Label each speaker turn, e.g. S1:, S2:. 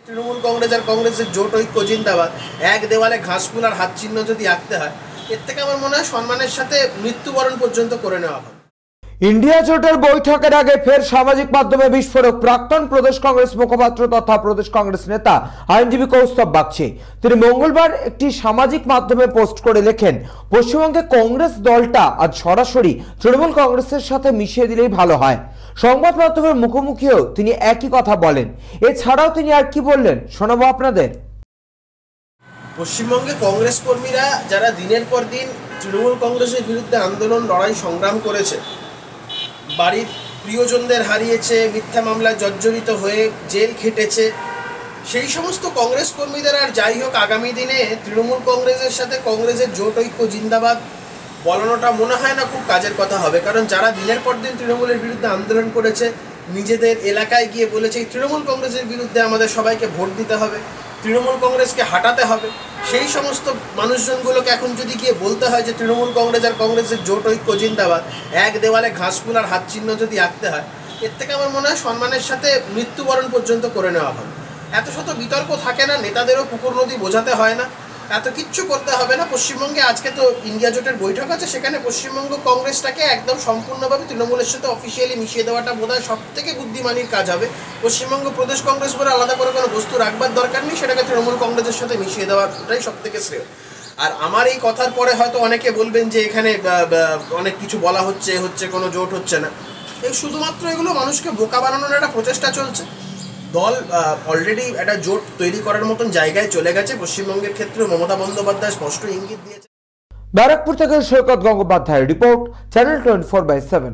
S1: তৃণমূল কংগ্রেস আর কংগ্রেসের জোট ঐক্য জিন্দাবাদ, এক দেওয়ালে ঘাসফুল আর হাত চিহ্ন যদি আঁকতে হয়, এর থেকে আমার মনে হয় সম্মানের সাথে মৃত্যুবরণ পর্যন্ত করে নেওয়া ভালো।
S2: ইন্ডিয়া জোটের বৈঠকের আগে ফের সামাজিক মাধ্যমে বিস্ফোরক। প্রাক্তন প্রদেশ কংগ্রেস মুখপাত্র তথা প্রদেশ কংগ্রেস নেতা আইনজীবী কৌস্তব বাগচি তিনি মঙ্গলবার একটি সামাজিক মাধ্যমে পোস্ট করে লেখেন, পশ্চিমবঙ্গে কংগ্রেস দলটা আজ সরাসরি তৃণমূল কংগ্রেসের সাথে মিশিয়ে দিলেই ভালো হয়। সংবাদ মাধ্যমের মুখোমুখিও তিনি একই কথা বলেন। এছাড়াও তিনি আর কি বললেন শোনাবো আপনাদের।
S1: পশ্চিমবঙ্গে কংগ্রেস কর্মীরা যারা দিনের পর দিন তৃণমূল কংগ্রেসের বিরুদ্ধে আন্দোলন, লড়াই, সংগ্রাম করেছে, বাড়ির প্রিয়জনদের হারিয়েছে, মিথ্যা মামলায় জর্জরিত হয়ে জেল খেটেছে, সেই সমস্ত কংগ্রেস কর্মীদের আর যাই হোক আগামী দিনে তৃণমূল কংগ্রেসের সাথে কংগ্রেসের জোট ঐক্য জিন্দাবাদ বলানোটা মনে হয় না খুব কাজের কথা হবে। কারণ যারা দিনের পর দিন তৃণমূলের বিরুদ্ধে আন্দোলন করেছে, নিজেদের এলাকায় গিয়ে বলেছে এই তৃণমূল কংগ্রেসের বিরুদ্ধে আমাদের সবাইকে ভোট দিতে হবে, তৃণমূল কংগ্রেসকে হাঁটাতে হবে, সেই সমস্ত মানুষজনগুলোকে এখন যদি গিয়ে বলতে হয় যে তৃণমূল কংগ্রেস আর কংগ্রেসের জোট ঐক্য জিন্দাবাদ, এক দেওয়ালে ঘাসফুল আর হাত চিহ্ন যদি আঁকতে হয়, এর থেকে আমার মনে হয় সম্মানের সাথে মৃত্যুবরণ পর্যন্ত করে নেওয়া ভালো। এত শত বিতর্ক থাকে না, নেতাদেরও পুকুর নদী বোঝাতে হয় না, এত কিচ্ছু করতে হবে না। পশ্চিমবঙ্গে আজকে তো ইন্ডিয়া জোটের বৈঠক আছে, সেখানে পশ্চিমবঙ্গ কংগ্রেসটাকে একদম সম্পূর্ণভাবে তৃণমূলের সাথে অফিসিয়ালি মিশিয়ে দেওয়াটা বোধহয় সব থেকে বুদ্ধিমানীর কাজ হবে। পশ্চিমবঙ্গ প্রদেশ কংগ্রেস বলে আলাদা করে কোনো বস্তু রাখবার দরকার নেই, সেটাকে তৃণমূল কংগ্রেসের সাথে মিশিয়ে দেওয়াটাই সব থেকে শ্রেয়। আর আমার এই কথার পরে হয়তো অনেকে বলবেন যে এখানে অনেক কিছু বলা হচ্ছে, কোনো জোট হচ্ছে না। এই শুধুমাত্র এগুলো মানুষকে বোকা বানানোর একটা প্রচেষ্টা চলছে। দল অলরেডি একটা জোট তৈরি করার মতন জায়গায় চলে গেছে। পশ্চিমবঙ্গের ক্ষেত্রে মমতা বন্দ্যোপাধ্যায় স্পষ্ট ইঙ্গিত দিয়েছে।
S2: ব্যারাকপুর থেকে সৈকত গঙ্গোপাধ্যায়ের রিপোর্ট, চ্যানেল 24/7।